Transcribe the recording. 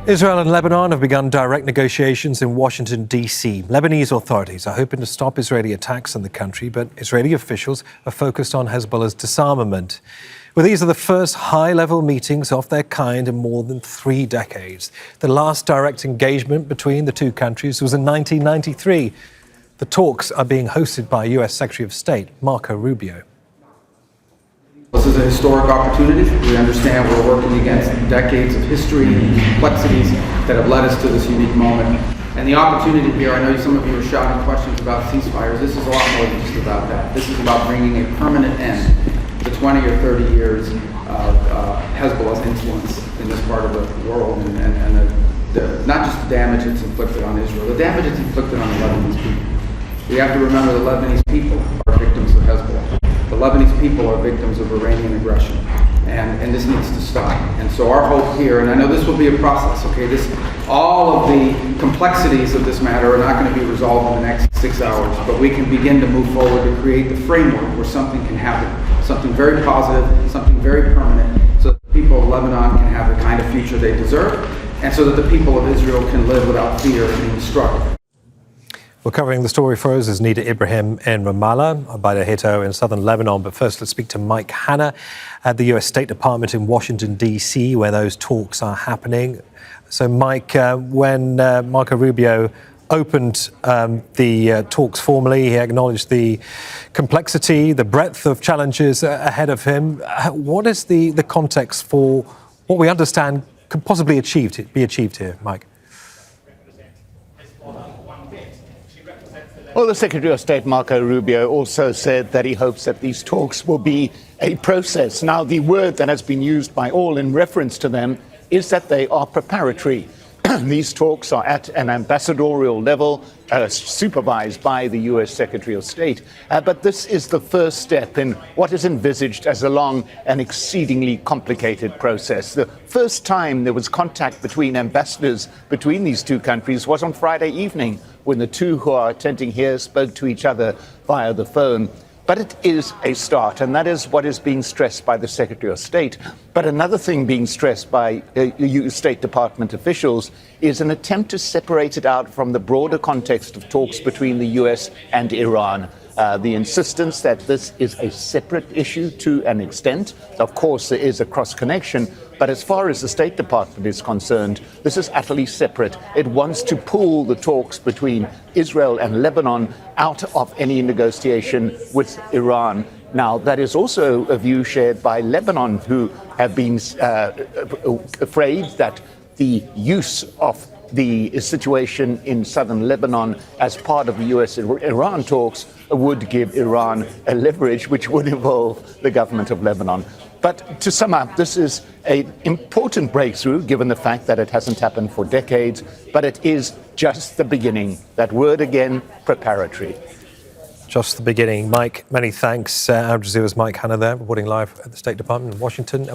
Israel and Lebanon have begun direct negotiations in Washington, D.C. Lebanese authorities are hoping to stop Israeli attacks in the country, but Israeli officials are focused on Hezbollah's disarmament. Well, these are the first high-level meetings of their kind in more than 3 decades. The last direct engagement between the two countries was in 1993. The talks are being hosted by U.S. Secretary of State Marco Rubio. This is a historic opportunity. We understand we're working against decades of history and complexities that have led us to this unique moment. And the opportunity here, I know some of you are shouting questions about ceasefires. This is a lot more than just about that. This is about bringing a permanent end to 20 or 30 years of Hezbollah's influence in this part of the world and not just the damage it's inflicted on Israel, the damage it's inflicted on the Lebanese people. We have to remember the Lebanese people are victims of Hezbollah. The Lebanese people are victims of Iranian aggression, and this needs to stop. And so our hope here, and I know this will be a process, okay, all of the complexities of this matter are not going to be resolved in the next 6 hours, but we can begin to move forward to create the framework where something can happen, something very positive, something very permanent, so that the people of Lebanon can have the kind of future they deserve, and so that the people of Israel can live without fear and being struck. Well, covering the story for us is Nida Ibrahim in Ramallah, Abida Hito in southern Lebanon. But first, let's speak to Mike Hanna at the U.S. State Department in Washington, D.C., where those talks are happening. So, Mike, when Marco Rubio opened the talks formally, he acknowledged the complexity, the breadth of challenges ahead of him. What is the context for what we understand could possibly be achieved here, Mike? Well, the Secretary of State, Marco Rubio, also said that he hopes that these talks will be a process. Now, the word that has been used by all in reference to them is that they are preparatory. These talks are at an ambassadorial level, supervised by the U.S. Secretary of State. But this is the first step in what is envisaged as a long and exceedingly complicated process. The first time there was contact between ambassadors between these two countries was on Friday evening, when the two who are attending here spoke to each other via the phone. But it is a start, and that is what is being stressed by the Secretary of State. But another thing being stressed by U.S. State Department officials is an attempt to separate it out from the broader context of talks between the U.S. and Iran. The insistence that this is a separate issue to an extent. Of course, there is a cross-connection, but as far as the State Department is concerned, this is utterly separate. It wants to pull the talks between Israel and Lebanon out of any negotiation with Iran. Now, that is also a view shared by Lebanon, who have been afraid that the use of the situation in southern Lebanon as part of the US-Iran talks would give Iran a leverage which would involve the government of Lebanon. But to sum up, this is an important breakthrough, given the fact that it hasn't happened for decades, but it is just the beginning. That word again, preparatory. Just the beginning. Mike, many thanks. Al Jazeera's Mike Hanna there, reporting live at the State Department in Washington.